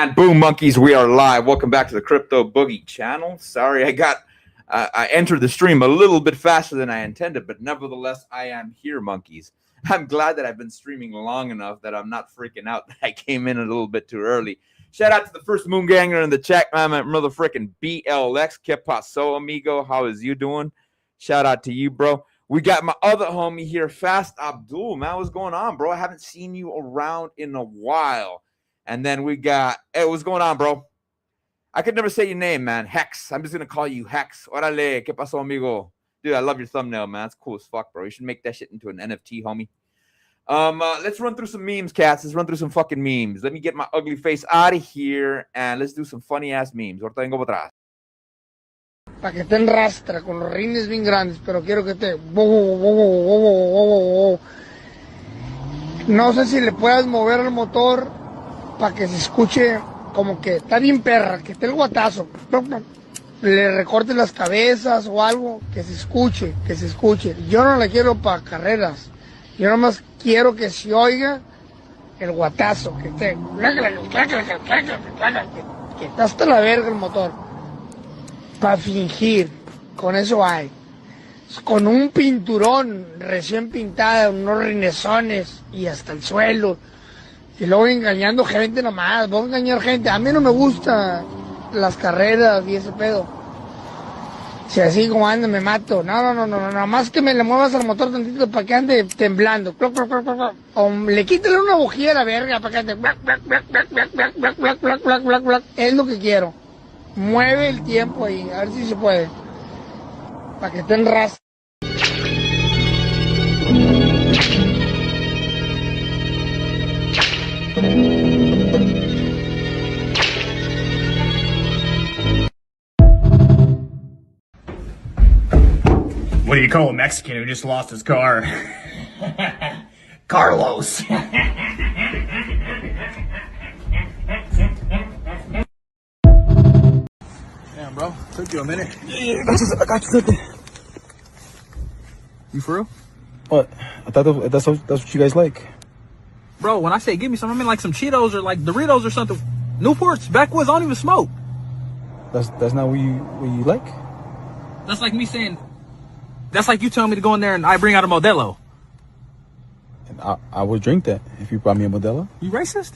And boom, monkeys, we are live. Welcome back to the Crypto Boogie channel. Sorry, I entered the stream a little bit faster than I intended, but nevertheless, I am here, monkeys. I'm glad that I've been streaming long enough that I'm not freaking out that I came in a little bit too early. Shout out to the first moon ganger in the chat, man, my motherfucking BLX. Que paso, amigo? How is you doing? Shout out to you, bro. We got my other homie here, Fast Abdul. Man, what's going on, bro? I haven't seen you around in a while. And then we got, hey, what's going on, bro? I could never say your name, man. Hex. I'm just going to call you Hex. Orale, que paso, amigo? Dude, I love your thumbnail, man. It's cool as fuck, bro. You should make that shit into an NFT, homie. Let's run through some memes, cats. Let's run through some fucking memes. Let me get my ugly face out of here, and let's do some funny-ass memes. Ahorita vengo para atrás. Para que estén rastra, con los rines bien grandes, pero quiero que esté... No sé si le puedas mover el motor para que se escuche como que está bien perra, que esté el guatazo. Le recorte las cabezas o algo, que se escuche, que se escuche. Yo no la quiero para carreras. Yo nomás quiero que se oiga el guatazo, que esté... Que está hasta la verga el motor. Para fingir, con eso hay. Con un pinturón recién pintado, unos rinezones y hasta el suelo. Y luego engañando gente nomás, voy a engañar gente. A mí no me gustan las carreras y ese pedo. Si así como anda me mato. No, nada más que me le muevas al motor tantito para que ande temblando. O le quítale una bujía a la verga para que ande. Es lo que quiero. Mueve el tiempo ahí, a ver si se puede. Para que estén ras. What do you call a Mexican who just lost his car? Carlos. Damn, bro. Took you a minute. Yeah, I got you cooking. You for real? What? I thought that's what you guys like. Bro, when I say give me some, I mean like some Cheetos or like Doritos or something. Newports, backwoods, I don't even smoke. That's not what you like? That's like me saying, that's like you telling me to go in there and I bring out a Modelo. And I would drink that if you brought me a Modelo. You racist?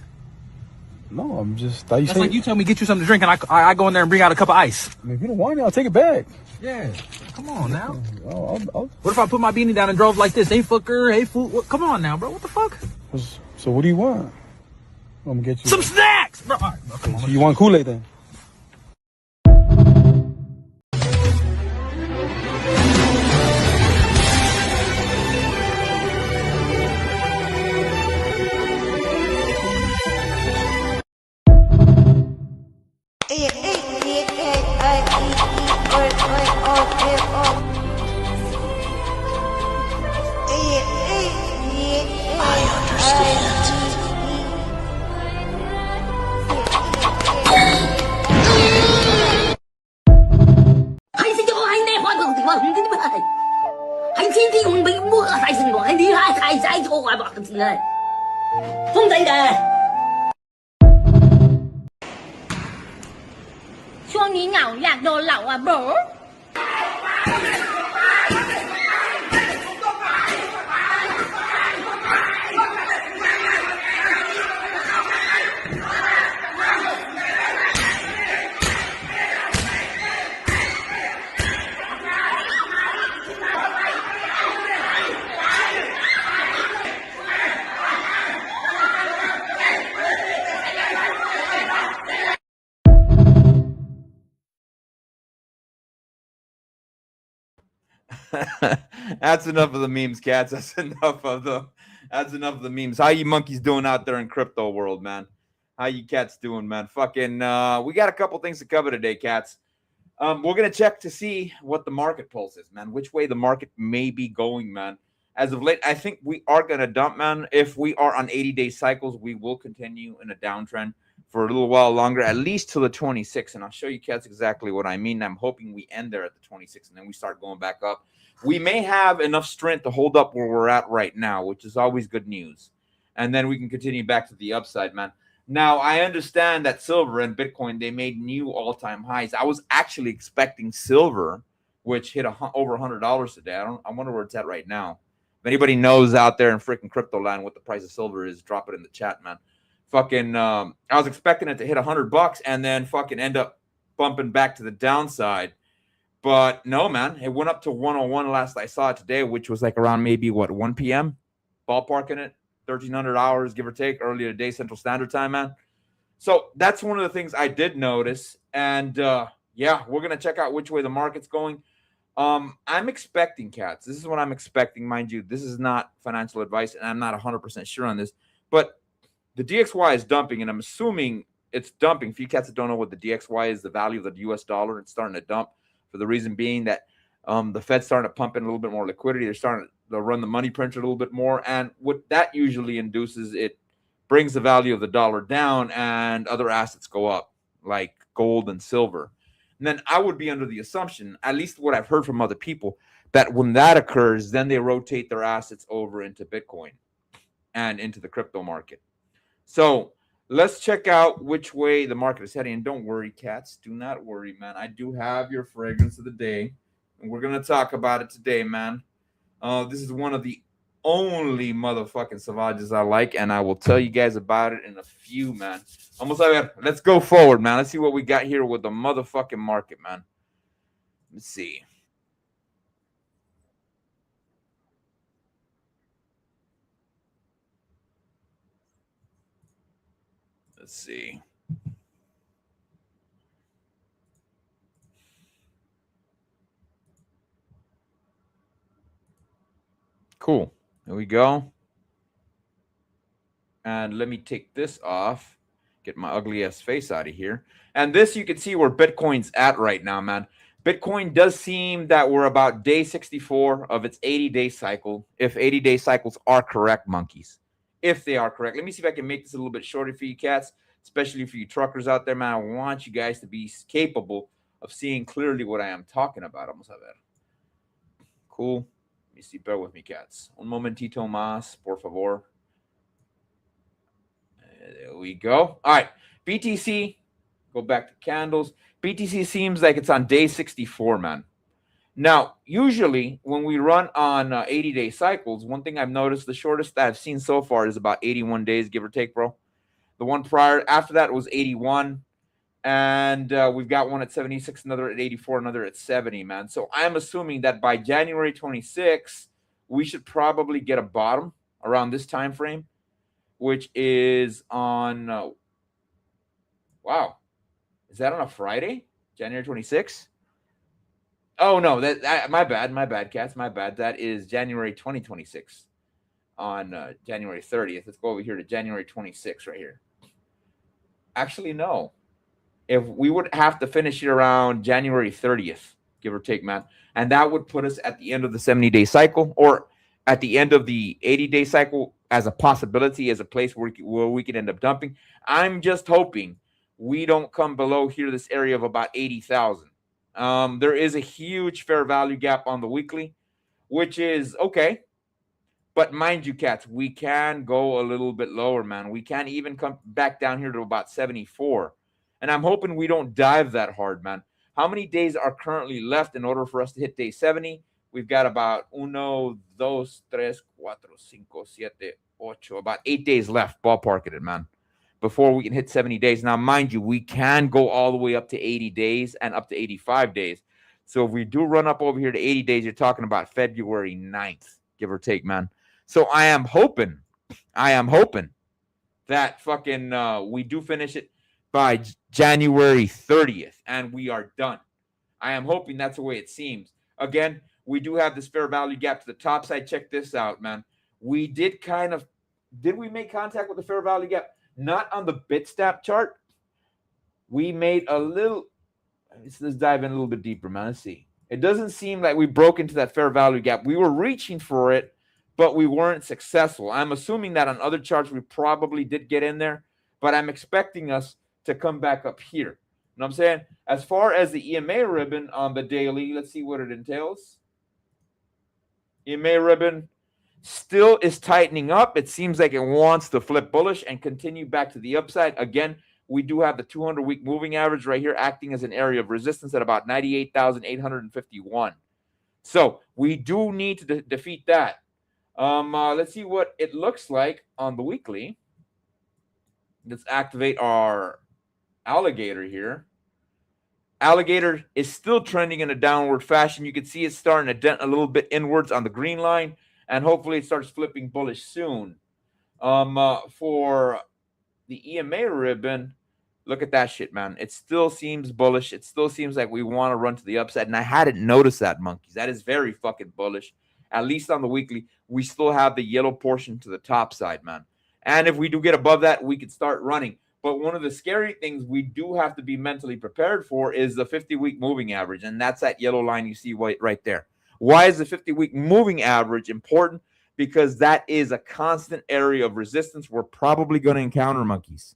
No, I'm just thought you That's like you tell me get you something to drink and I go in there and bring out a cup of ice. I mean, if you don't want it, I'll take it back. Yeah, come on now. I'll... What if I put my beanie down and drove like this? Hey, fucker, hey, fool. What? Come on now, bro. What the fuck? So what do you want? I'm gonna get you some snacks, bro. All right, okay, so you want Kool-Aid then? bro. That's enough of the memes, cats. That's enough of the memes. How you monkeys doing out there in crypto world, man? How you cats doing, man? Fucking we got a couple things to cover today, cats. We're gonna check to see what the market pulse is, man. Which way the market may be going, man. As of late, I think we are gonna dump, man. If we are on 80-day cycles, we will continue in a downtrend for a little while longer, at least till the 26th. And I'll show you cats exactly what I mean. I'm hoping we end there at the 26th and then we start going back up. We may have enough strength to hold up where we're at right now, which is always good news. And then we can continue back to the upside, man. Now, I understand that silver and Bitcoin, they made new all-time highs. I was actually expecting silver, which hit over $100 today. I wonder where it's at right now. If anybody knows out there in freaking crypto land what the price of silver is, drop it in the chat, man. Fucking, I was expecting it to hit $100 and then fucking end up bumping back to the downside. But no, man, it went up to 101 last I saw it today, which was like around maybe, 1 p.m.? Ballparking it. 1,300 hours, give or take, earlier today, Central Standard Time, man. So that's one of the things I did notice. And yeah, we're going to check out which way the market's going. I'm expecting, cats. This is what I'm expecting. Mind you, this is not financial advice, and I'm not 100% sure on this. But the DXY is dumping, and I'm assuming it's dumping. For you cats that don't know what the DXY is, the value of the US dollar, it's starting to dump for the reason being that the Fed's starting to pump in a little bit more liquidity. They're starting to run the money printer a little bit more. And what that usually induces, it brings the value of the dollar down and other assets go up, like gold and silver. And then I would be under the assumption, at least what I've heard from other people, that when that occurs, then they rotate their assets over into Bitcoin and into the crypto market. So let's check out which way the market is heading. And don't worry, cats. Do not worry, man. I do have your fragrance of the day. And we're going to talk about it today, man. This is one of the only motherfucking Savages I like, and I will tell you guys about it in a few, man. Almost like let's go forward, man. Let's see what we got here with the motherfucking market, man. Let's see. Let's see. Cool. There we go. And let me take this off. Get my ugly ass face out of here. And this, you can see where Bitcoin's at right now, man. Bitcoin does seem that we're about day 64 of its 80-day cycle. If 80-day cycles are correct, monkeys. If they are correct. Let me see if I can make this a little bit shorter for you cats, especially for you truckers out there, man. I want you guys to be capable of seeing clearly what I am talking about. Vamos a ver. Cool. Let me see. Bear with me, cats. Un momentito más, por favor. There we go. All right. BTC, go back to candles. BTC seems like it's on day 64, man. Now, usually when we run on 80-day cycles, one thing I've noticed, the shortest that I've seen so far is about 81 days, give or take, bro. The one prior, after that was 81. And we've got one at 76, another at 84, another at 70, man. So I'm assuming that by January 26, we should probably get a bottom around this time frame, which is on, wow, is that on a Friday, January 26th? Oh, no, my bad, cats, my bad. That is January 2026 on January 30th. Let's go over here to January 26th right here. Actually, no. If we would have to finish it around January 30th, give or take, man. And that would put us at the end of the 70-day cycle or at the end of the 80-day cycle as a possibility, as a place where we could end up dumping. I'm just hoping we don't come below here, this area of about 80,000. There is a huge fair value gap on the weekly, which is okay. But mind you, cats, we can go a little bit lower, man. We can even come back down here to about 74. And I'm hoping we don't dive that hard, man. How many days are currently left in order for us to hit day 70? We've got about 1, 2, 3, 4, 5, 7, 8, about 8 days left, ballparking it, man, before we can hit 70 days. Now, mind you, we can go all the way up to 80 days and up to 85 days. So if we do run up over here to 80 days, you're talking about February 9th, give or take, man. So I am hoping that fucking we do finish it by January 30th, and we are done. I am hoping that's the way it seems. Again, we do have this fair value gap to the top side. Check this out, man. We did we make contact with the fair value gap? Not on the Bitstamp chart. We made a little, let's dive in a little bit deeper, man. Let's see. It doesn't seem like we broke into that fair value gap. We were reaching for it, but we weren't successful. I'm assuming that on other charts, we probably did get in there, but I'm expecting us to come back up here. You know what I'm saying? As far as the EMA ribbon on the daily, let's see what it entails. EMA ribbon still is tightening up. It seems like it wants to flip bullish and continue back to the upside. Again, we do have the 200-week moving average right here acting as an area of resistance at about 98,851. So we do need to defeat that. Let's see what it looks like on the weekly. Let's activate our alligator here. Alligator is still trending in a downward fashion. You can see it's starting to dent a little bit inwards on the green line, and hopefully it starts flipping bullish soon. For the EMA ribbon, look at that shit, man. It still seems bullish. It still seems like we want to run to the upside, and I hadn't noticed that, monkeys. That is very fucking bullish. At least on the weekly, we still have the yellow portion to the top side, man. And if we do get above that, we could start running. But one of the scary things we do have to be mentally prepared for is the 50-week moving average, and that's that yellow line you see right there. Why is the 50-week moving average important? Because that is a constant area of resistance we're probably going to encounter, monkeys.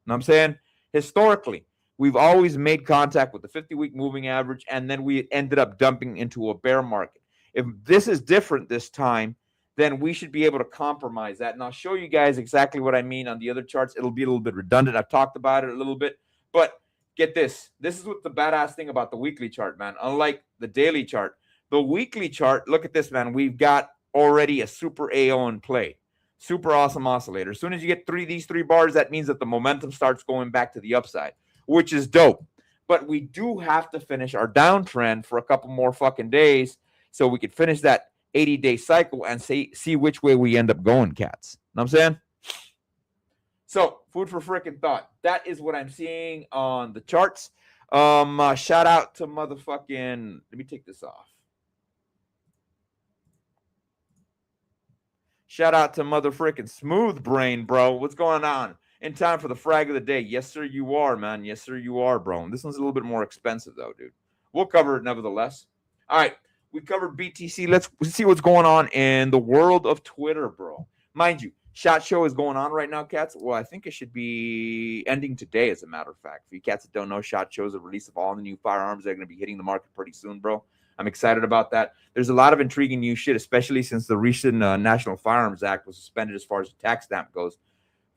You know what I'm saying? Historically, we've always made contact with the 50-week moving average, and then we ended up dumping into a bear market. If this is different this time, then we should be able to compromise that. And I'll show you guys exactly what I mean on the other charts. It'll be a little bit redundant. I've talked about it a little bit, but get this. This is what the badass thing about the weekly chart, man. Unlike the daily chart, the weekly chart, look at this, man. We've got already a super AO in play. Super awesome oscillator. As soon as you get these three bars, that means that the momentum starts going back to the upside, which is dope. But we do have to finish our downtrend for a couple more fucking days so we could finish that 80-day cycle and see which way we end up going, cats. Know what I'm saying? So, food for freaking thought. That is what I'm seeing on the charts. Shout out to motherfucking... Let me take this off. Shout out to motherfucking Smooth Brain, bro. What's going on? In time for the frag of the day. Yes, sir, you are, man. Yes, sir, you are, bro. This one's a little bit more expensive, though, dude. We'll cover it nevertheless. All right. We covered BTC. Let's see what's going on in the world of Twitter, bro. Mind you, SHOT Show is going on right now, cats. Well, I think it should be ending today, as a matter of fact. For you cats that don't know, SHOT Show is a release of all the new firearms that are going to be hitting the market pretty soon, bro. I'm excited about that. There's a lot of intriguing new shit, especially since the recent National Firearms Act was suspended as far as the tax stamp goes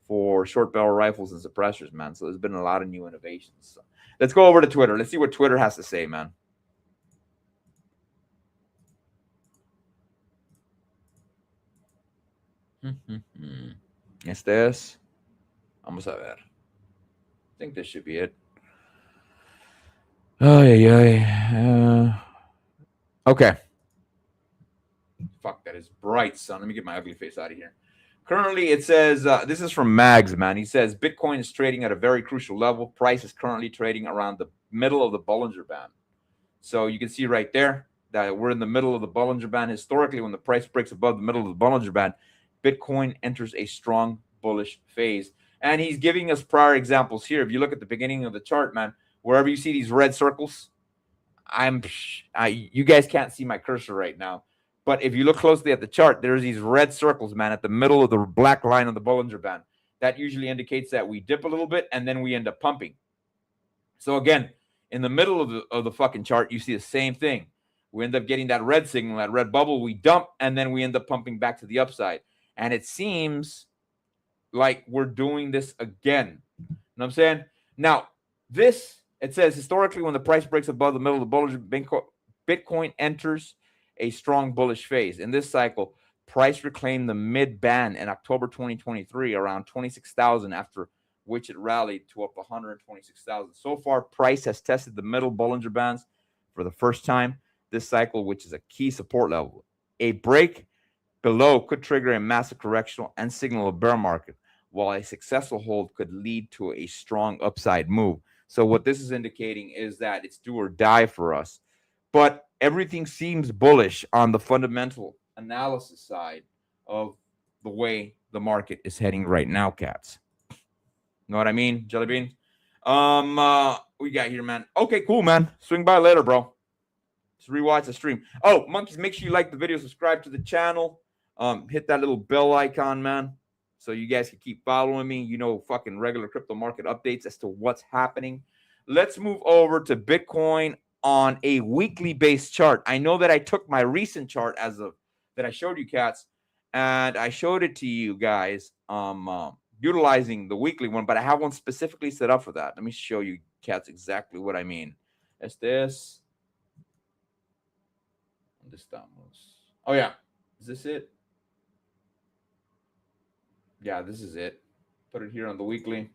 for short barrel rifles and suppressors, man. So there's been a lot of new innovations. So let's go over to Twitter. Let's see what Twitter has to say, man. Este es. Vamos a ver. I think this should be it. Okay. Fuck, that is bright, son. Let me get my ugly face out of here. Currently, it says, this is from Mags, man. He says, Bitcoin is trading at a very crucial level. Price is currently trading around the middle of the Bollinger Band. So you can see right there that we're in the middle of the Bollinger Band. Historically, when the price breaks above the middle of the Bollinger Band, Bitcoin enters a strong bullish phase. And he's giving us prior examples here. If you look at the beginning of the chart, man, wherever you see these red circles, you guys can't see my cursor right now. But if you look closely at the chart, there's these red circles, man, at the middle of the black line of the Bollinger Band. That usually indicates that we dip a little bit and then we end up pumping. So again, in the middle of the fucking chart, you see the same thing. We end up getting that red signal, that red bubble. We dump, and then we end up pumping back to the upside. And it seems like we're doing this again. You know what I'm saying? Now, this, it says, historically, when the price breaks above the middle of the Bollinger, Bitcoin enters a strong bullish phase. In this cycle, price reclaimed the mid-band in October 2023, around 26,000, after which it rallied to up 126,000. So far, price has tested the middle Bollinger Bands for the first time this cycle, which is a key support level. A break below could trigger a massive correctional and signal a bear market, while a successful hold could lead to a strong upside move. So what this is indicating is that it's do or die for us. But everything seems bullish on the fundamental analysis side of the way the market is heading right now, cats. Know what I mean, Jelly Beans? We got here, man. Okay, cool, man. Swing by later, bro. Just rewatch the stream. Oh, monkeys, make sure you like the video, subscribe to the channel. Hit that little bell icon, man, so you guys can keep following me. You know, fucking regular crypto market updates as to what's happening. Let's move over to Bitcoin on a weekly based chart. I know that I took my recent chart that I showed you, cats, and I showed it to you guys utilizing the weekly one, but I have one specifically set up for that. Let me show you cats exactly what I mean. Estamos. Oh yeah, is this it? Yeah, this is it. Put it here on the weekly.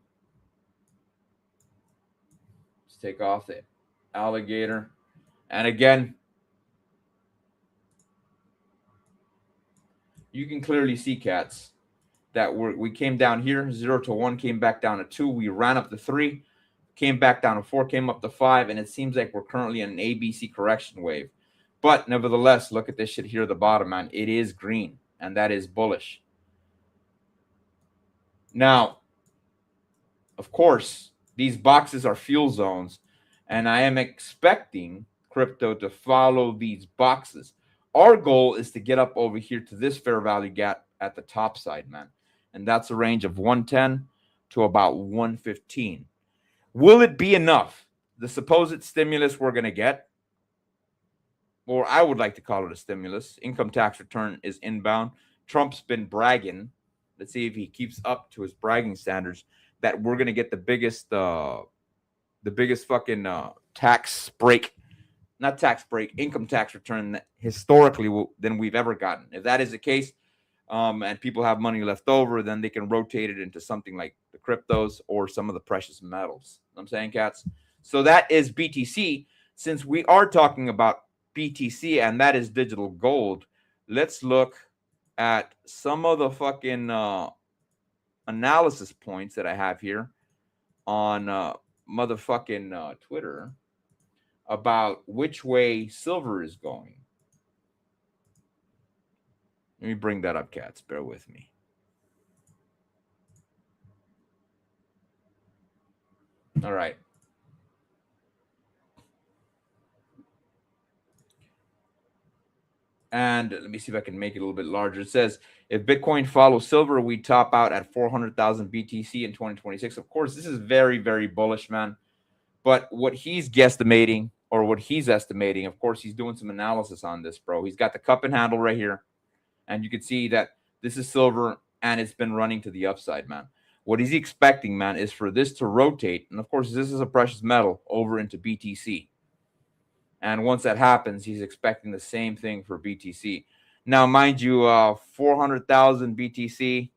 Let's take off the alligator. And again, you can clearly see, cats, that we came down here, 0 to 1, came back down to 2. We ran up to 3, came back down to 4, came up to 5, and it seems like we're currently in an ABC correction wave. But nevertheless, look at this shit here at the bottom, man. It is green, and that is bullish. Now, of course, these boxes are fuel zones, and I am expecting crypto to follow these boxes. Our goal is to get up over here to this fair value gap at the top side, man. And that's a range of 110 to about 115. Will it be enough? The supposed stimulus we're going to get, or I would like to call it a stimulus, income tax return is inbound. Trump's been bragging. Let's see if he keeps up to his bragging standards that we're going to get the biggest fucking tax break. Not tax break, income tax return historically than we've ever gotten. If that is the case, and people have money left over, then they can rotate it into something like the cryptos or some of the precious metals. You know what I'm saying, cats? So that is BTC. Since we are talking about BTC and that is digital gold, let's look at some of the fucking analysis points that I have here on motherfucking Twitter about which way silver is going. Let me bring that up, cats. Bear with me. All right. And let me see if I can make it a little bit larger. It says, if Bitcoin follows silver, we top out at 400,000 BTC in 2026. Of course, this is very, very bullish, man. But what he's guesstimating, or what he's estimating, of course, he's doing some analysis on this, bro. He's got the cup and handle right here. And you can see that this is silver, and it's been running to the upside, man. What he's expecting, man, is for this to rotate. And, of course, this is a precious metal over into BTC. And once that happens, he's expecting the same thing for BTC. Now, mind you, 400,000 BTC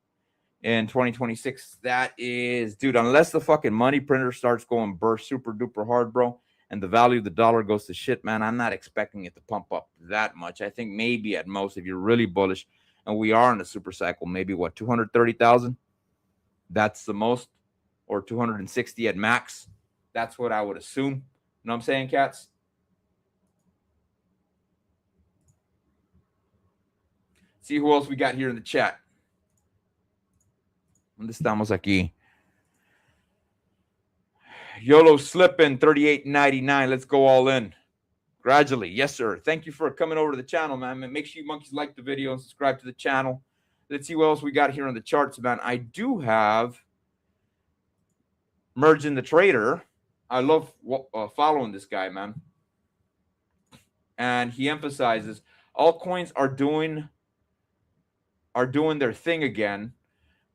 in 2026, that is, dude, unless the fucking money printer starts going burst super duper hard, bro, and the value of the dollar goes to shit, man, I'm not expecting it to pump up that much. I think maybe at most, if you're really bullish, and we are in a super cycle, maybe what, 230,000? That's the most, or 260 at max. That's what I would assume. You know what I'm saying, cats? See who else we got here in the chat. ¿Dónde estamos aquí? YOLO slipping 38.99. Let's go all in. Gradually. Yes, sir. Thank you for coming over to the channel, man. Make sure you monkeys like the video and subscribe to the channel. Let's see what else we got here on the charts, man. I do have Merging the Trader. I love following this guy, man. And he emphasizes altcoins are doing their thing again.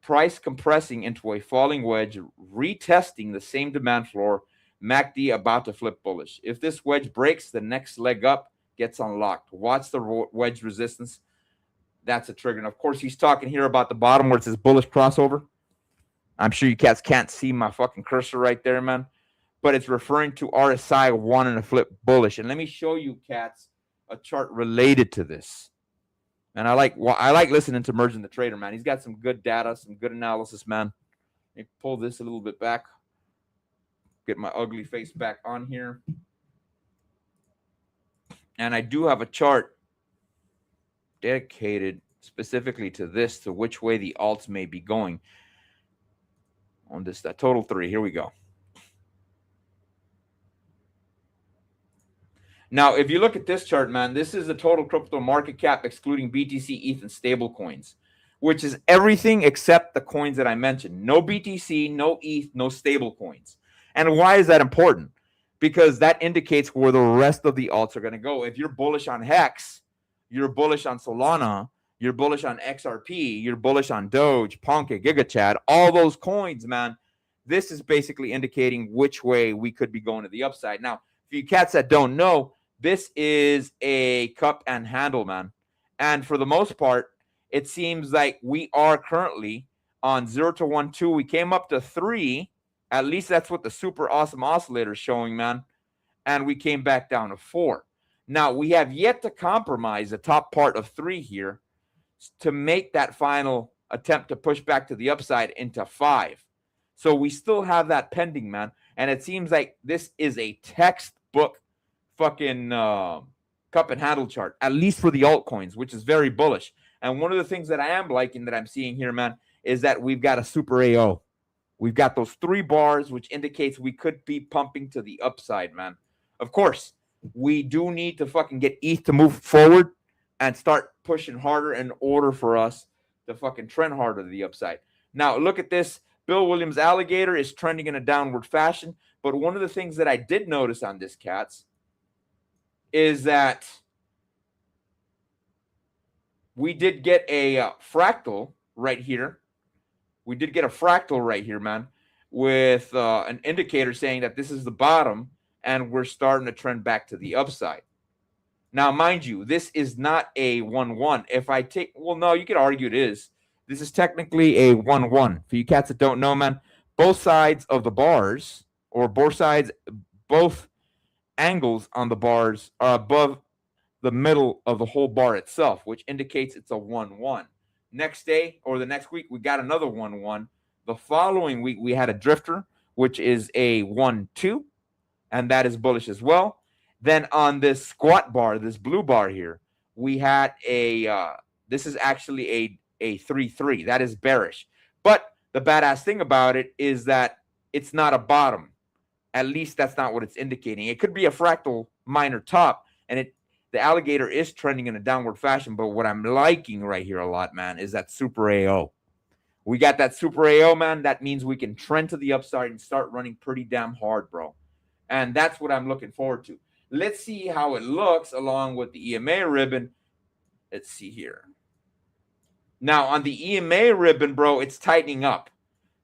Price compressing into a falling wedge, retesting the same demand floor. MACD about to flip bullish. If this wedge breaks, the next leg up gets unlocked. Watch the wedge resistance. That's a trigger. And of course, he's talking here about the bottom where it says bullish crossover. I'm sure you cats can't see my fucking cursor right there, man. But it's referring to RSI wanting to flip bullish. And let me show you, cats, a chart related to this. And I like listening to Merging the Trader, man. He's got some good data, some good analysis, man. Let me pull this a little bit back. Get my ugly face back on here. And I do have a chart dedicated specifically to this, to which way the alts may be going. On this, that total 3. Here we go. Now, if you look at this chart, man, this is the total crypto market cap excluding BTC, ETH, and stable coins, which is everything except the coins that I mentioned. No BTC, no ETH, no stable coins. And why is that important? Because that indicates where the rest of the alts are going to go. If you're bullish on Hex, you're bullish on Solana, You're bullish on XRP. You're bullish on Doge, Ponke, GigaChad, all those coins, man. This is basically indicating which way we could be going to the upside. Now, for you cats that don't know, this is a cup and handle, man. And for the most part, it seems like we are currently on 0 to 1, 2. We came up to 3. At least that's what the super awesome oscillator is showing, man. And we came back down to 4. Now, we have yet to compromise the top part of 3 here to make that final attempt to push back to the upside into 5. So we still have that pending, man. And it seems like this is a textbook fucking cup and handle chart, at least for the altcoins, which is very bullish. And one of the things that I am liking that I'm seeing here, man, is that we've got a super AO. We've got those 3 bars, which indicates we could be pumping to the upside, man. Of course, we do need to fucking get ETH to move forward and start pushing harder in order for us to fucking trend harder to the upside. Now, look at this. Bill Williams Alligator is trending in a downward fashion. But one of the things that I did notice on this, cats, is that we did get a fractal right here. We did get a fractal right here, man, with an indicator saying that this is the bottom and we're starting to trend back to the upside. Now, mind you, this is not a 1-1. If I take, well, no, you could argue it is. This is technically a 1-1. For you cats that don't know, man, both sides of the bars, or both angles on the bars are above the middle of the whole bar itself, which indicates it's a 1-1. Next day or the next week, we got another 1-1. The following week, we had a drifter, which is a 1-2, and that is bullish as well. Then on this squat bar, this blue bar here, we had this is actually a 3-3. That is bearish. But the badass thing about it is that it's not a bottom. At least that's not what it's indicating. It could be a fractal minor top, and the alligator is trending in a downward fashion. But what I'm liking right here a lot, man, is that super AO. We got that super AO, man. That means we can trend to the upside and start running pretty damn hard, bro. And that's what I'm looking forward to. Let's see how it looks along with the EMA ribbon. Let's see here. Now, on the EMA ribbon, bro, it's tightening up.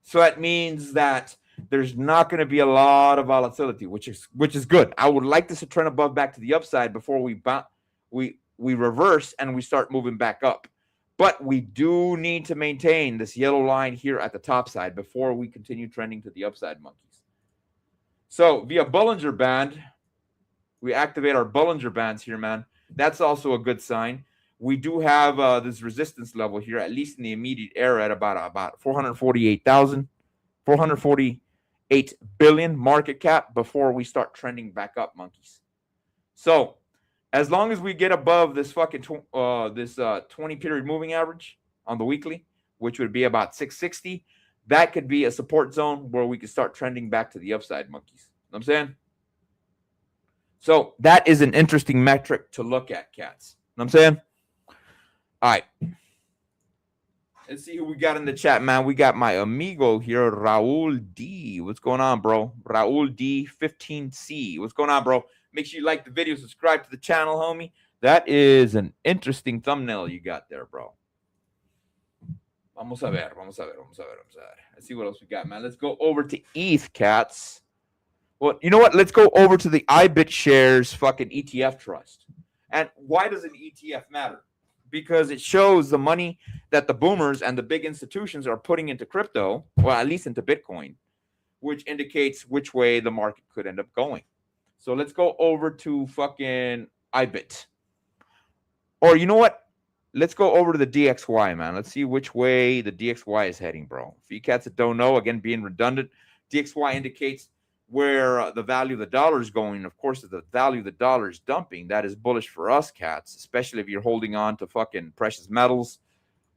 So that means that there's not going to be a lot of volatility, which is good. I would like this to trend above back to the upside before we reverse and we start moving back up. But we do need to maintain this yellow line here at the top side before we continue trending to the upside, monkeys. So via Bollinger Band, we activate our Bollinger Bands here, man. That's also a good sign. We do have this resistance level here, at least in the immediate era, at about 448 billion market cap before we start trending back up, monkeys. So as long as we get above this fucking 20 period moving average on the weekly, which would be about 660, that could be a support zone where we could start trending back to the upside, monkeys. You know what I'm saying? So that is an interesting metric to look at, cats. You know what I'm saying? All right. Let's see who we got in the chat, man. We got my amigo here, Raul D. What's going on, bro? Raul D 15C. What's going on, bro? Make sure you like the video, subscribe to the channel, homie. That is an interesting thumbnail you got there, bro. Vamos a ver. Let's see what else we got, man. Let's go over to ETH, cats. Well, you know what? Let's go over to the iBit Shares fucking ETF trust. And why does an ETF matter? Because it shows the money that the boomers and the big institutions are putting into crypto, well, at least into Bitcoin, which indicates which way the market could end up going. So let's go over to fucking iBit. Or you know what? Let's go over to the DXY, man. Let's see which way the DXY is heading, bro. For you cats that don't know, again, being redundant, DXY indicates where the value of the dollar is going. Of course, if the value of the dollar is dumping, that is bullish for us, cats, especially if you're holding on to fucking precious metals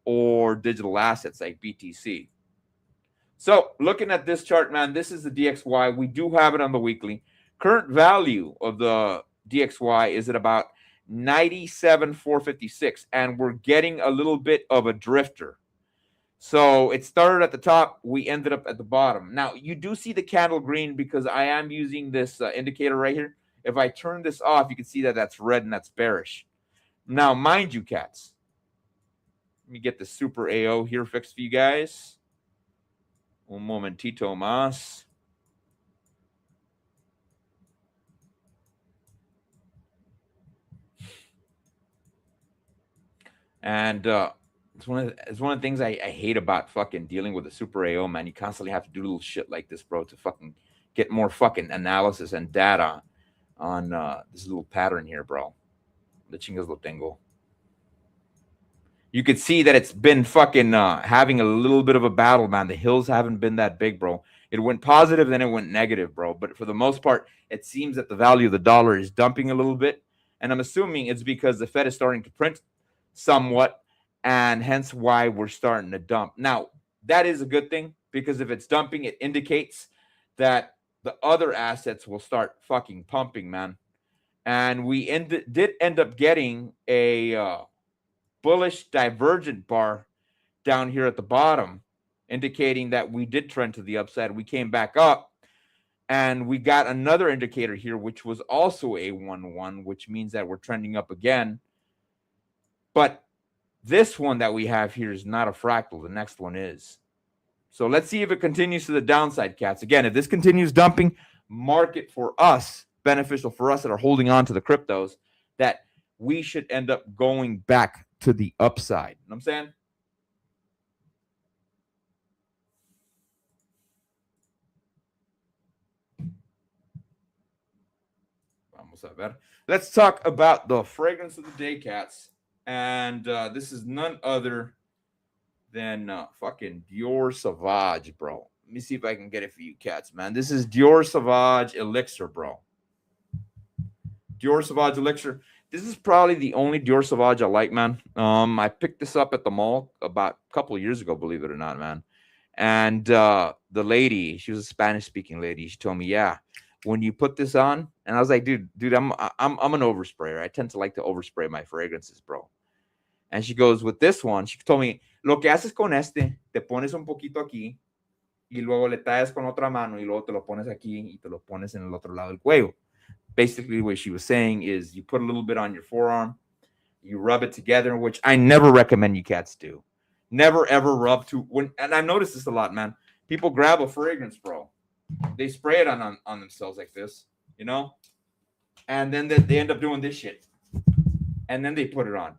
or digital assets like BTC. So looking at this chart, man, this is the DXY. We do have it on the weekly. Current value of the DXY is at about 97,456, and we're getting a little bit of a drifter. So it started at the top. We ended up at the bottom. Now, you do see the candle green because I am using this indicator right here. If I turn this off, you can see that that's red and that's bearish. Now, mind you, cats, Let me get the Super AO here fixed for you guys. Un momentito más. And it's one of the things I hate about fucking dealing with the Super AO, man. You constantly have to do little shit like this, bro, to fucking get more fucking analysis and data on this little pattern here, bro. The chingas lo tengo. You could see that it's been fucking having a little bit of a battle, man. The hills haven't been that big, bro. It went positive, then it went negative, bro. But for the most part, it seems that the value of the dollar is dumping a little bit. And I'm assuming it's because the Fed is starting to print somewhat, and hence why we're starting to dump. Now, that is a good thing, because if it's dumping, it indicates that the other assets will start fucking pumping, man. And we did end up getting a bullish divergent bar down here at the bottom, indicating that we did trend to the upside. We came back up, and we got another indicator here, which was also a 1-1, which means that we're trending up again. But this one that we have here is not a fractal. The next one is. So let's see if it continues to the downside, cats. Again, if this continues dumping, market for us, beneficial for us that are holding on to the cryptos, that we should end up going back to the upside. You know what I'm saying? Vamos a ver. Let's talk about the fragrance of the day, cats. And this is none other than fucking Dior Sauvage, bro. Let me see if I can get it for you cats, man. This is Dior Sauvage Elixir, bro. Dior Sauvage Elixir. This is probably the only Dior Sauvage I like, man. I picked this up at the mall about a couple of years ago, believe it or not, man. And the lady, she was a Spanish-speaking lady. She told me, yeah, when you put this on, and I was like, dude, I'm an oversprayer. I tend to like to overspray my fragrances, bro. And she goes, with this one, she told me, lo que haces con este, te pones un poquito aquí, y luego le tallas con otra mano, y luego te lo pones aquí, y te lo pones en el otro lado del cuello. Basically, what she was saying is you put a little bit on your forearm, you rub it together, which I never recommend you cats do. Never, ever rub and I've noticed this a lot, man. People grab a fragrance, bro. They spray it on themselves like this, you know? And then they end up doing this shit. And then they put it on.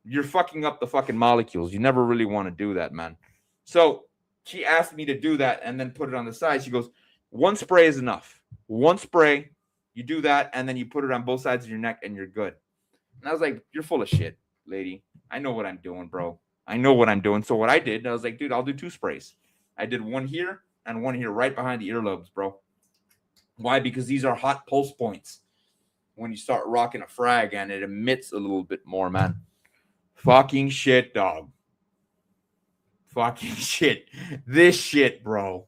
You're fucking up the fucking molecules. You never really want to do that, man. So she asked me to do that and then put it on the side. She goes, one spray is enough. One spray, you do that, and then you put it on both sides of your neck, and you're good. And I was like, you're full of shit, lady. I know what I'm doing, bro. I know what I'm doing. So what I did, I was like, dude, I'll do 2 sprays. I did one here and one here right behind the earlobes, bro. Why? Because these are hot pulse points when you start rocking a frag, and it emits a little bit more, man. Fucking shit, dog. Fucking shit. This shit, bro,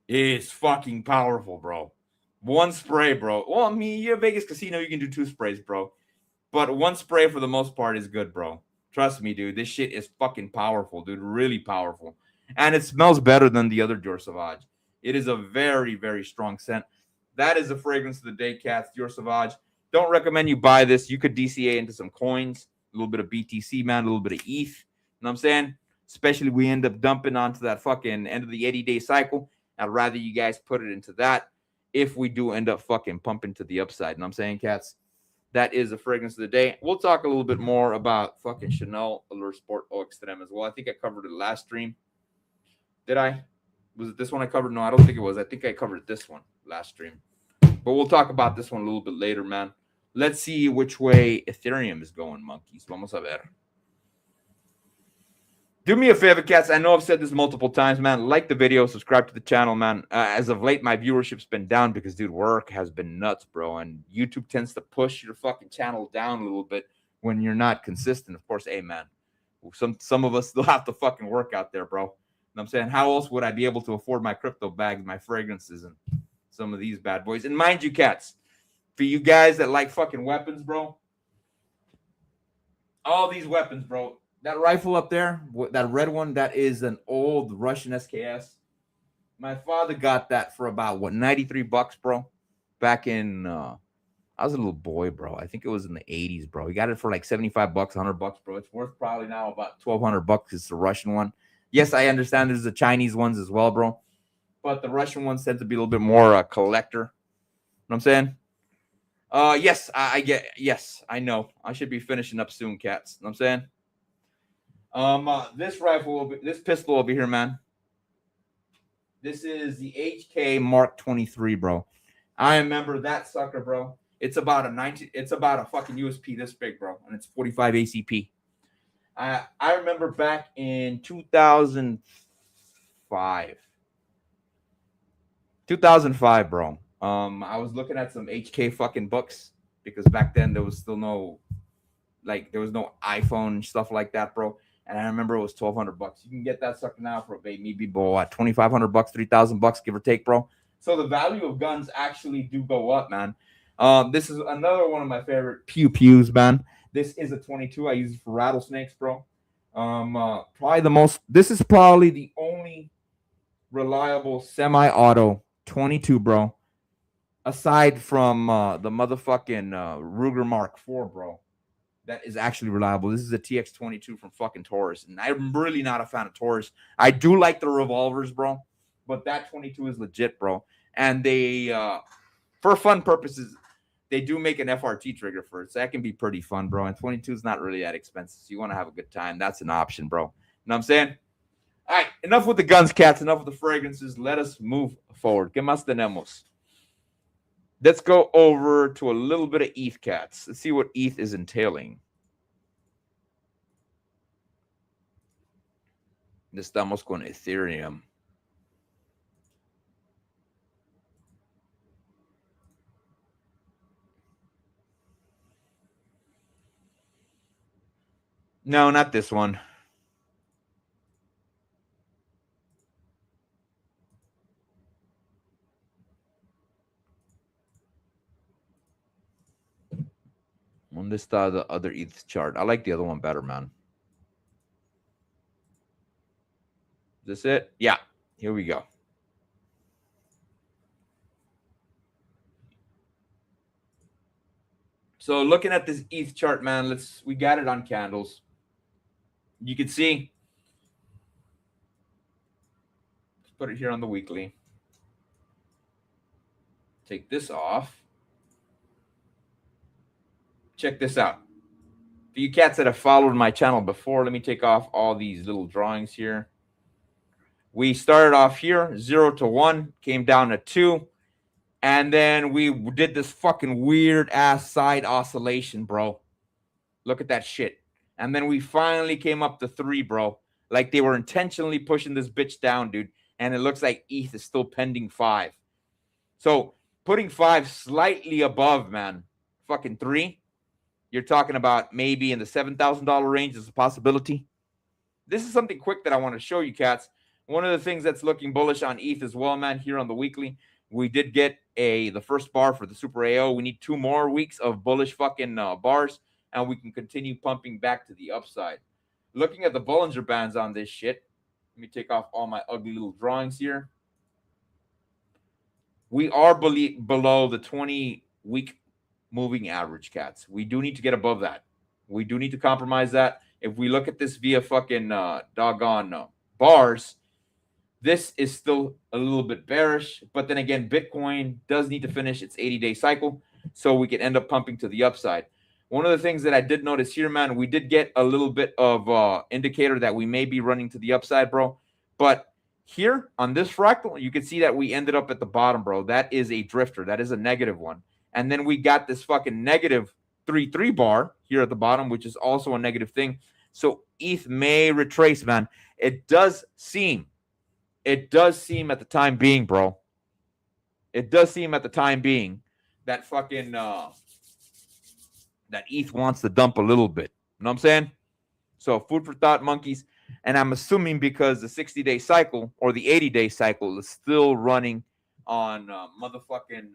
is fucking powerful, bro. One spray, bro. Well, I mean, you're a Vegas casino, you can do 2 sprays, bro. But one spray for the most part is good, bro. Trust me, dude. This shit is fucking powerful, dude. Really powerful. And it smells better than the other Dior Sauvage. It is a very, very strong scent. That is the fragrance of the day, cats. Dior Sauvage. Don't recommend you buy this. You could DCA into some coins. A little bit of BTC, man. A little bit of ETH. You know what I'm saying? Especially we end up dumping onto that fucking end of the 80-day cycle. I'd rather you guys put it into that if we do end up fucking pumping to the upside. You know what I'm saying, cats? That is the fragrance of the day. We'll talk a little bit more about fucking Chanel Allure Sport Eau Extreme as well. I think I covered it last stream. Did I? Was it this one I covered? No, I don't think it was. I think I covered this one last stream. But we'll talk about this one a little bit later, man. Let's see which way Ethereum is going, monkeys. Vamos a ver. Do me a favor, cats. I know I've said this multiple times, man. Like the video, subscribe to the channel, man. As of late, my viewership's been down because, dude, work has been nuts, bro. And YouTube tends to push your fucking channel down a little bit when you're not consistent. Of course, hey, man. Some of us still have to fucking work out there, bro. You know what I'm saying? How else would I be able to afford my crypto bags, my fragrances, and some of these bad boys? And mind you, cats, for you guys that like fucking weapons, bro, all these weapons, bro. That rifle up there, that red one, that is an old Russian SKS. My father got that for about, $93, bro? Back in, I was a little boy, bro. I think it was in the 80s, bro. We got it for like $75, $100, bro. It's worth probably now about $1,200. It's the Russian one. Yes, I understand there's the Chinese ones as well, bro. But the Russian ones tend to be a little bit more collector. You know what I'm saying? Yes, I get. Yes, I know. I should be finishing up soon, cats. You know what I'm saying? This rifle, this pistol over here, man. This is the HK Mark 23, bro. I remember that sucker, bro. It's about a fucking USP this big, bro, and it's 45 ACP. I remember back in 2005. 2005, bro. I was looking at some HK fucking books because back then there was still no iPhone and stuff like that, bro. And I remember it was $1,200. You can get that sucker now for maybe what, $2,500, $3,000, give or take, bro. So the value of guns actually do go up, man. This is another one of my favorite pews, man. This is a 22. I use it for rattlesnakes, bro. This is probably the only reliable semi-auto 22, bro. Aside from the motherfucking Ruger Mark IV, bro. That is actually reliable. This is a TX22 from fucking Taurus. And I'm really not a fan of Taurus. I do like the revolvers, bro. But that 22 is legit, bro. And they, for fun purposes, they do make an FRT trigger for it. So that can be pretty fun, bro. And 22 is not really that expensive. So you want to have a good time. That's an option, bro. You know what I'm saying? All right. Enough with the guns, cats. Enough with the fragrances. Let us move forward. ¿Qué más tenemos? Let's go over to a little bit of ETH, cats. Let's see what ETH is entailing. Estamos con Ethereum. No, not this one. ¿Dónde está the other ETH chart? I like the other one better, man. Is this it? Yeah. Here we go. So looking at this ETH chart, man, we got it on candles. You can see. Let's put it here on the weekly. Take this off. Check this out. For you cats that have followed my channel before, let me take off all these little drawings here. We started off here, 0 to 1, came down to 2. And then we did this fucking weird-ass side oscillation, bro. Look at that shit. And then we finally came up to 3, bro. Like they were intentionally pushing this bitch down, dude. And it looks like ETH is still pending 5. So putting 5 slightly above, man, fucking 3, you're talking about maybe in the $7,000 range is a possibility. This is something quick that I want to show you, cats. One of the things that's looking bullish on ETH as well, man, here on the weekly, we did get the first bar for the Super AO. We need 2 more weeks of bullish fucking bars, and we can continue pumping back to the upside. Looking at the Bollinger Bands on this shit, let me take off all my ugly little drawings here. We are below the 20-week moving average, cats. We do need to get above that. We do need to compromise that. If we look at this via fucking doggone bars, this is still a little bit bearish. But then again, Bitcoin does need to finish its 80-day cycle so we can end up pumping to the upside. One of the things that I did notice here, man, we did get a little bit of indicator that we may be running to the upside, bro. But here on this fractal, you can see that we ended up at the bottom, bro. That is a drifter. That is a negative one. And then we got this fucking negative 3-3 bar here at the bottom, which is also a negative thing. So ETH may retrace, man. It does seem at the time being, bro. It does seem at the time being that fucking that ETH wants to dump a little bit. You know what I'm saying? So food for thought, monkeys. And I'm assuming because the 60-day cycle or the 80-day cycle is still running on motherfucking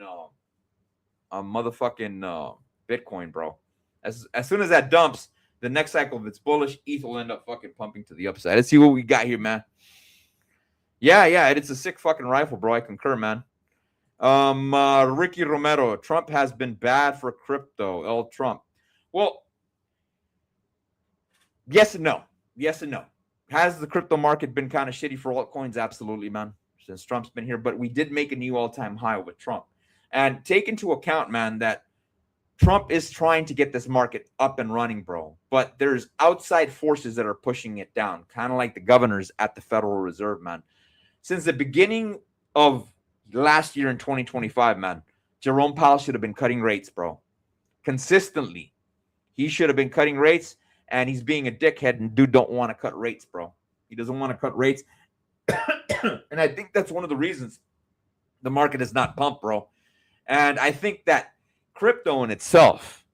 Bitcoin, bro. As soon as that dumps, the next cycle, if it's bullish, ETH will end up fucking pumping to the upside. Let's see what we got here, man. Yeah, it's a sick fucking rifle, bro. I concur, man. Ricky Romero, Trump has been bad for crypto. El Trump. Well, yes and no. Yes and no. Has the crypto market been kind of shitty for altcoins? Absolutely, man. Since Trump's been here, but we did make a new all-time high with Trump. And take into account, man, that Trump is trying to get this market up and running, bro. But there's outside forces that are pushing it down, kind of like the governors at the Federal Reserve, man. Since the beginning of last year in 2025, man, Jerome Powell should have been cutting rates, bro. Consistently. He should have been cutting rates, and he's being a dickhead, and dude don't want to cut rates, bro. He doesn't want to cut rates. And I think that's one of the reasons the market is not pumped, bro. And I think that crypto in itself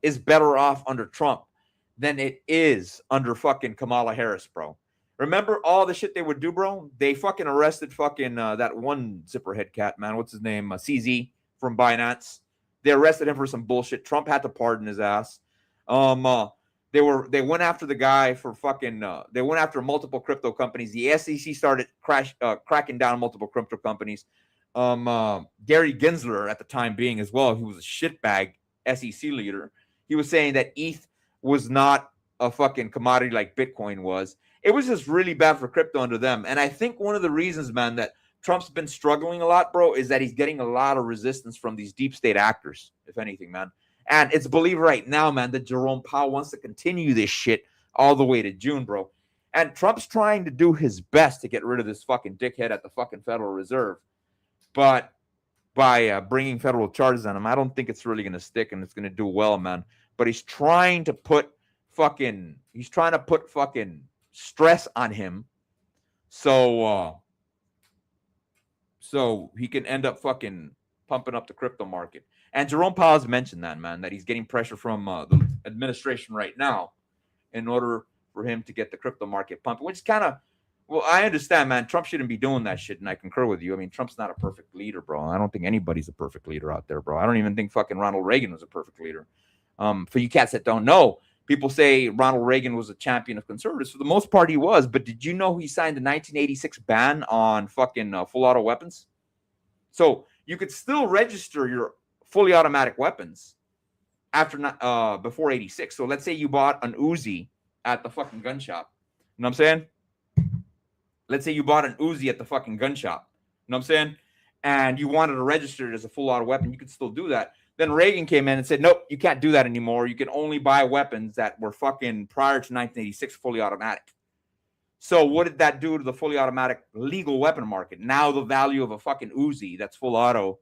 is better off under Trump than it is under fucking Kamala Harris, bro. Remember all the shit they would do, bro? They fucking arrested fucking that one zipperhead cat, man. What's his name? CZ from Binance. They arrested him for some bullshit. Trump had to pardon his ass. They went after the guy for fucking. They went after multiple crypto companies. The SEC started cracking down on multiple crypto companies. Gary Gensler at the time being as well, who was a shitbag SEC leader. He was saying that ETH was not a fucking commodity like Bitcoin was. It was just really bad for crypto under them. And I think one of the reasons, man, that Trump's been struggling a lot, bro, is that he's getting a lot of resistance from these deep state actors, if anything, man. And it's believed right now, man, that Jerome Powell wants to continue this shit all the way to June, bro. And Trump's trying to do his best to get rid of this fucking dickhead at the fucking Federal Reserve. But by bringing federal charges on him, I don't think it's really going to stick and it's going to do well, man. But he's trying to put fucking stress on him so he can end up fucking pumping up the crypto market. And Jerome Powell has mentioned that, man, that he's getting pressure from the administration right now in order for him to get the crypto market pumping, which is kind of, well, I understand, man. Trump shouldn't be doing that shit, and I concur with you. I mean, Trump's not a perfect leader, bro. I don't think anybody's a perfect leader out there, bro. I don't even think fucking Ronald Reagan was a perfect leader. For you cats that don't know, people say Ronald Reagan was a champion of conservatives. For the most part, he was. But did you know he signed the 1986 ban on fucking full auto weapons? So you could still register your fully automatic weapons after before 86. So let's say you bought an Uzi at the fucking gun shop. You know what I'm saying? Let's say you bought an Uzi at the fucking gun shop. You know what I'm saying? And you wanted to register it as a full auto weapon. You could still do that. Then Reagan came in and said, nope, you can't do that anymore. You can only buy weapons that were fucking prior to 1986 fully automatic. So what did that do to the fully automatic legal weapon market? Now the value of a fucking Uzi that's full auto,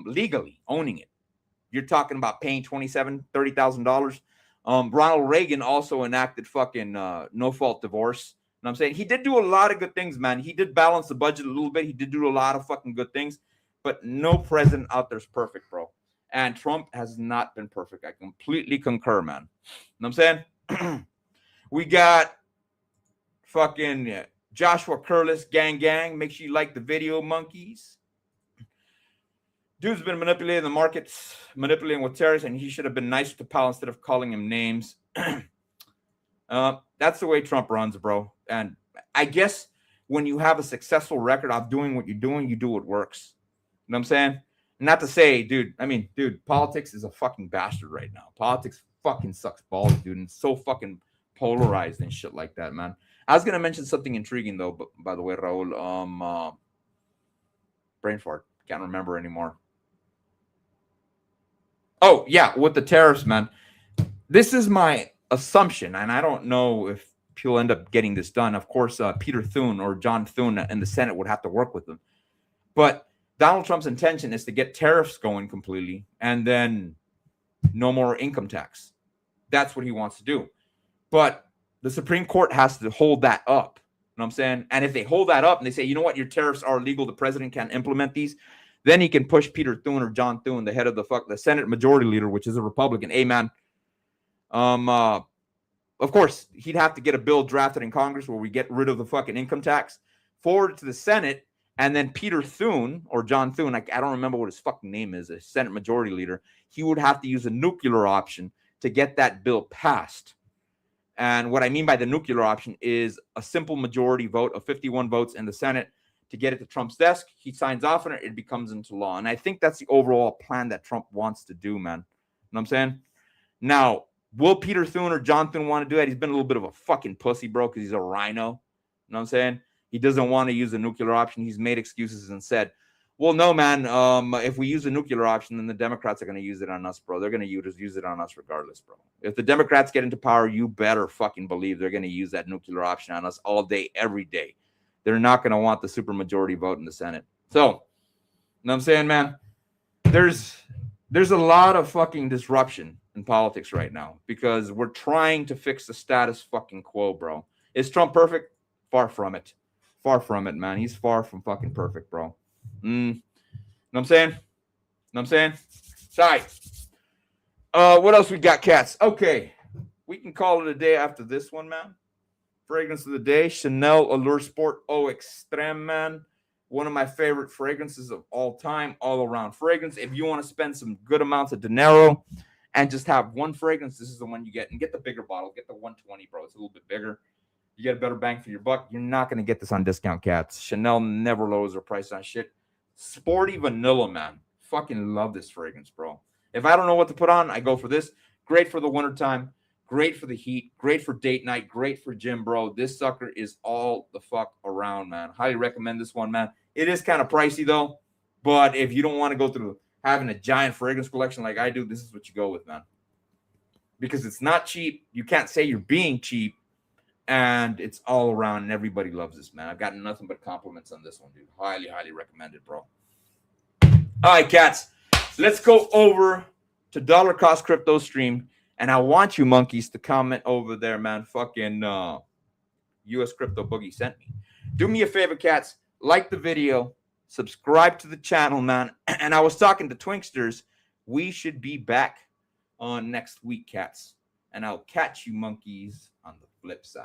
legally owning it, you're talking about paying $27,000, $30,000. Ronald Reagan also enacted fucking no-fault divorce. You know what I'm saying? He did do a lot of good things, man. He did balance the budget a little bit. He did do a lot of fucking good things. But no president out there's perfect, bro. And Trump has not been perfect. I completely concur, man. You know what I'm saying? We got fucking Joshua Curlis, gang. Make sure you like the video, monkeys. Dude's been manipulating the markets, manipulating with terrorists, and he should have been nicer to Powell instead of calling him names. That's the way Trump runs, bro. And I guess when you have a successful record of doing what you're doing, you do what works. You know what I'm saying? Not to say, dude, politics is a fucking bastard right now. Politics fucking sucks balls, dude. And it's so fucking polarized and shit like that, man. I was going to mention something intriguing, though, but by the way, Raul, brain fart. Can't remember anymore. Oh, yeah, with the tariffs, man. This is my assumption, and I don't know if he'll end up getting this done. Of course, Peter Thune or John Thune in the Senate would have to work with them. But Donald Trump's intention is to get tariffs going completely and then no more income tax. That's what he wants to do. But the Supreme Court has to hold that up. You know what I'm saying? And if they hold that up and they say, you know what, your tariffs are illegal, the president can't implement these, then he can push Peter Thune or John Thune, the head of the Senate Majority Leader, which is a Republican. Hey, man. Of course, he'd have to get a bill drafted in Congress where we get rid of the fucking income tax, forward it to the Senate, and then Peter Thune or John Thune, I don't remember what his fucking name is, a Senate Majority Leader, he would have to use a nuclear option to get that bill passed. And what I mean by the nuclear option is a simple majority vote of 51 votes in the Senate to get it to Trump's desk. He signs off on it. It becomes into law. And I think that's the overall plan that Trump wants to do, man. You know what I'm saying? Now, will Peter Thune or John Thune want to do that? He's been a little bit of a fucking pussy, bro, because he's a rhino. You know what I'm saying? He doesn't want to use the nuclear option. He's made excuses and said, well, no, man, if we use a nuclear option, then the Democrats are going to use it on us, bro. They're going to use it on us regardless, bro. If the Democrats get into power, you better fucking believe they're going to use that nuclear option on us all day, every day. They're not going to want the supermajority vote in the Senate. So, you know what I'm saying, man? There's a lot of fucking disruption in politics right now because we're trying to fix the status fucking quo, bro. Is Trump perfect? Far from it. Far from it, man. He's far from fucking perfect, bro. Know what I'm saying? Know what I'm saying? Sorry. What else we got, cats? Okay. We can call it a day after this one, man. Fragrance of the day, Chanel Allure Sport Eau Extreme, man. One of my favorite fragrances of all time, all-around fragrance. If you want to spend some good amounts of dinero and just have one fragrance, this is the one you get. And get the bigger bottle. Get the 120, bro. It's a little bit bigger. You get a better bang for your buck. You're not going to get this on discount, cats. Chanel never lowers their price on shit. Sporty vanilla, man. Fucking love this fragrance, bro. If I don't know what to put on, I go for this. Great for the wintertime. Great for the heat. Great for date night. Great for gym, bro. This sucker is all the fuck around, man. Highly recommend this one, man. It is kind of pricey, though. But if you don't want to go through having a giant fragrance collection like I do, this is what you go with, man. Because it's not cheap. You can't say you're being cheap. And it's all around, and everybody loves this, man. I've gotten nothing but compliments on this one, dude. Highly, highly recommended, bro. All right, cats. Let's go over to Dollar Cost Crypto Stream, and I want you monkeys to comment over there, man. Fucking US Crypto Boogie sent me. Do me a favor, cats. Like the video. Subscribe to the channel, man. And I was talking to Twinksters. We should be back on next week, cats. And I'll catch you monkeys on the flip side.